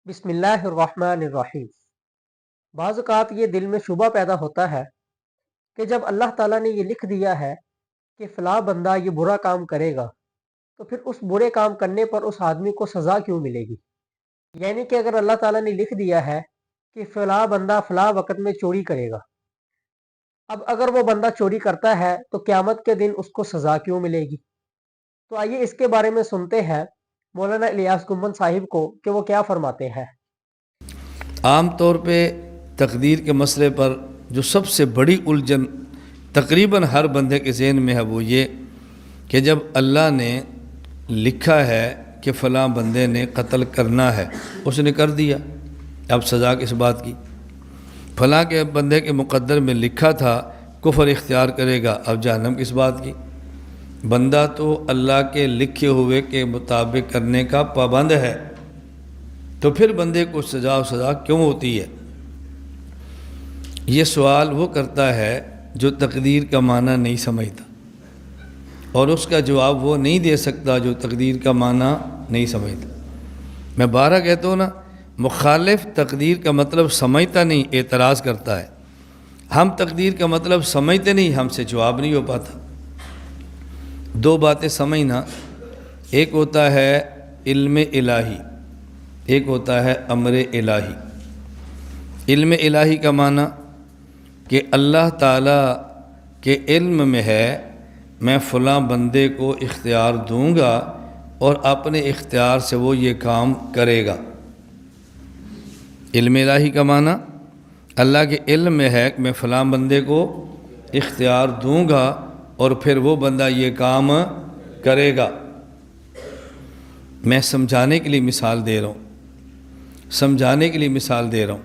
بسم اللہ الرحمن الرحیم۔ بعض اوقات یہ دل میں شبہ پیدا ہوتا ہے کہ جب اللہ تعالیٰ نے یہ لکھ دیا ہے کہ فلاں بندہ یہ برا کام کرے گا تو پھر اس برے کام کرنے پر اس آدمی کو سزا کیوں ملے گی؟ یعنی کہ اگر اللہ تعالیٰ نے لکھ دیا ہے کہ فلاں بندہ فلاں وقت میں چوری کرے گا، اب اگر وہ بندہ چوری کرتا ہے تو قیامت کے دن اس کو سزا کیوں ملے گی؟ تو آئیے اس کے بارے میں سنتے ہیں مولانا الیاس گنبد صاحب کو کہ وہ کیا فرماتے ہیں۔ عام طور پہ تقدیر کے مسئلے پر جو سب سے بڑی الجھن تقریباً ہر بندے کے ذہن میں ہے وہ یہ کہ جب اللہ نے لکھا ہے کہ فلاں بندے نے قتل کرنا ہے، اس نے کر دیا، اب سزا کس بات کی؟ فلاں کے بندے کے مقدر میں لکھا تھا کفر اختیار کرے گا، اب جہنم کس بات کی؟ بندہ تو اللہ کے لکھے ہوئے کے مطابق کرنے کا پابند ہے، تو پھر بندے کو سزا کیوں ہوتی ہے؟ یہ سوال وہ کرتا ہے جو تقدیر کا معنی نہیں سمجھتا، اور اس کا جواب وہ نہیں دے سکتا جو تقدیر کا معنی نہیں سمجھتا۔ میں بارہ کہتا ہوں نا، مخالف تقدیر کا مطلب سمجھتا نہیں، اعتراض کرتا ہے۔ ہم تقدیر کا مطلب سمجھتے نہیں، ہم سے جواب نہیں ہو پاتا۔ دو باتیں سمجھنا، ایک ہوتا ہے علم الہی، ایک ہوتا ہے امر الہی۔ علم الہی کا معنی کہ اللہ تعالیٰ کے علم میں ہے میں فلاں بندے کو اختیار دوں گا اور اپنے اختیار سے وہ یہ کام کرے گا۔ علم الہی کا معنی اللہ کے علم میں ہے کہ میں فلاں بندے کو اختیار دوں گا اور پھر وہ بندہ یہ کام کرے گا۔ میں سمجھانے کے لیے مثال دے رہا ہوں، مثال دے رہا ہوں۔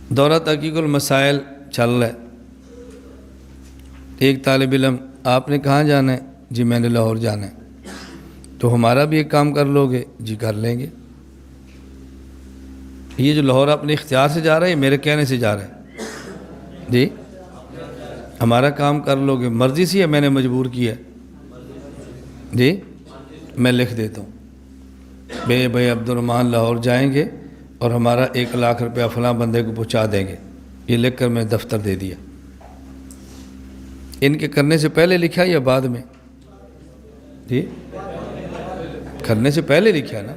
دورہ تحقیق المسائل چل رہا ہے، ایک طالب علم، آپ نے کہاں جانا ہے؟ جی میں نے لاہور جانا ہے۔ تو ہمارا بھی ایک کام کر لو گے؟ جی کر لیں گے۔ یہ جو لاہور اپنے اختیار سے جا رہا ہے میرے کہنے سے جا رہا ہے؟ جی ہمارا کام کر لو گے، مرضی سے ہے میں نے مجبور کیا ہے؟ جی میں لکھ دیتا ہوں، بھائی عبد الرحمن لاہور جائیں گے اور ہمارا 1,00,000 روپیہ فلاں بندے کو پہنچا دیں گے، یہ لکھ کر میں دفتر دے دیا۔ ان کے کرنے سے پہلے لکھا یا بعد میں؟ جی کرنے سے پہلے لکھا نا۔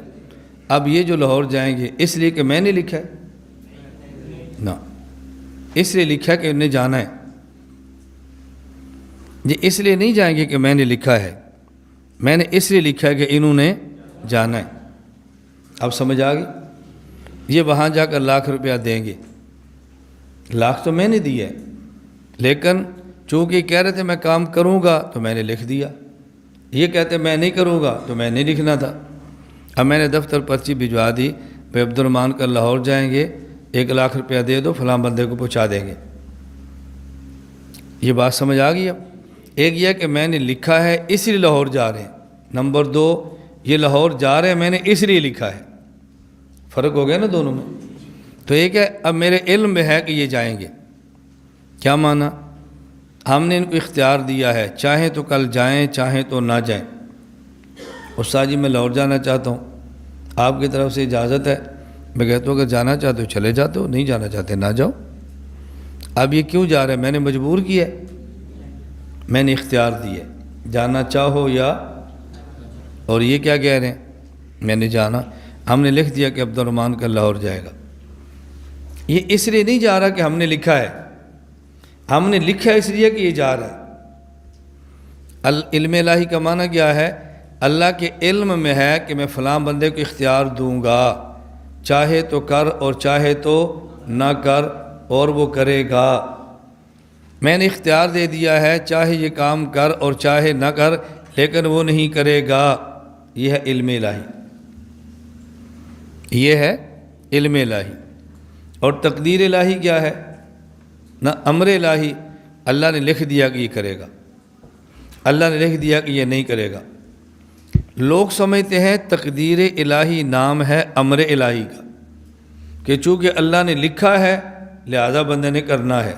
اب یہ جو لاہور جائیں گے اس لیے کہ میں نے لکھا ہے نا، اس لیے لکھا کہ انہیں جانا ہے۔ جی اس لیے نہیں جائیں گے کہ میں نے لکھا ہے، میں نے اس لیے لکھا ہے کہ انہوں نے جانا ہے۔ اب سمجھ آ گئی؟ یہ وہاں جا کر 1,00,000 روپیہ دیں گے، 1,00,000 تو میں نے دیا ہے، لیکن چونکہ کہہ رہے تھے میں کام کروں گا تو میں نے لکھ دیا، یہ کہتے میں نہیں کروں گا تو میں نہیں لکھنا تھا۔ اب میں نے دفتر پرچی بھجوا دی، بھائی عبد الرحمن کل لاہور جائیں گے، 1,00,000 روپیہ دے دو، فلاں بندے کو پہنچا دیں گے۔ یہ بات سمجھ آ گئی؟ اب ایک یہ کہ میں نے لکھا ہے اس لیے لاہور جا رہے ہیں، نمبر 2 یہ لاہور جا رہے ہیں میں نے اس لیے لکھا ہے، فرق ہو گیا نا دونوں میں۔ تو ایک ہے اب میرے علم میں ہے کہ یہ جائیں گے، کیا معنی؟ ہم نے ان کو اختیار دیا ہے، چاہیں تو کل جائیں چاہیں تو نہ جائیں۔ استاد جی میں لاہور جانا چاہتا ہوں، آپ کی طرف سے اجازت ہے؟ میں کہتا ہوں اگر جانا چاہتے ہو چلے جاتے ہو، نہیں جانا چاہتے نہ جاؤ۔ اب یہ کیوں جا رہے ہیں؟ میں نے مجبور کیا ہے، میں نے اختیار دیا ہے، جانا چاہو یا، اور یہ کیا کہہ رہے ہیں؟ میں نے جانا، ہم نے لکھ دیا کہ عبد الرحمن کا لاہور جائے گا۔ یہ اس لیے نہیں جا رہا کہ ہم نے لکھا ہے، ہم نے لکھا اس لیے کہ یہ جا رہا ہے۔ علم الہی کا معنی کیا ہے؟ اللہ کے علم میں ہے کہ میں فلاں بندے کو اختیار دوں گا، چاہے تو کر اور چاہے تو نہ کر، اور وہ کرے گا۔ میں نے اختیار دے دیا ہے، چاہے یہ کام کر اور چاہے نہ کر، لیکن وہ نہیں کرے گا۔ یہ ہے علم الہی، یہ ہے علم الہی۔ اور تقدیر الہی کیا ہے؟ نہ امر الہی، اللہ نے لکھ دیا کہ یہ کرے گا، اللہ نے لکھ دیا کہ یہ نہیں کرے گا۔ لوگ سمجھتے ہیں تقدیر الہی نام ہے امر الہی کا، کہ چونکہ اللہ نے لکھا ہے لہذا بندے نے کرنا ہے،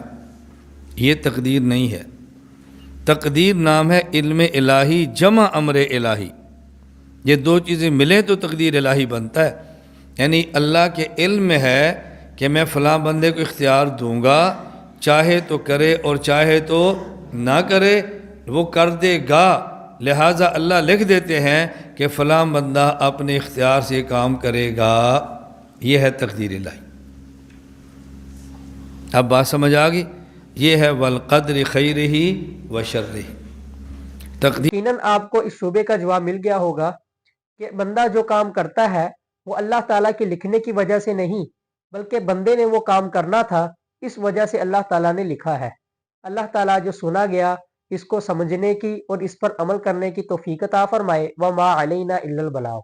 یہ تقدیر نہیں ہے۔ تقدیر نام ہے علم الہی جمع امر الہی۔ یہ دو چیزیں ملیں تو تقدیر الہی بنتا ہے. یعنی اللہ کے علم میں ہے کہ میں فلاں بندے کو اختیار دوں گا، چاہے تو کرے اور چاہے تو نہ کرے، وہ کر دے گا. لہٰذا اللہ لکھ دیتے ہیں کہ فلاں بندہ اپنے اختیار سے کام کرے گا. یہ ہے تقدیر الہی. اب بات سمجھ آ گئی؟ یہ ہے والقدر خیرہ و شرہ. تقدیر یقیناً آپ کو اس شعبے کا جواب مل گیا ہوگا کہ بندہ جو کام کرتا ہے وہ اللہ تعالیٰ کے لکھنے کی وجہ سے نہیں، بلکہ بندے نے وہ کام کرنا تھا، اس وجہ سے اللہ تعالیٰ نے لکھا ہے. اللہ تعالیٰ جو سنا گیا اس کو سمجھنے کی اور اس پر عمل کرنے کی توفیق عطا فرمائے. وما علینا الا البلاغ.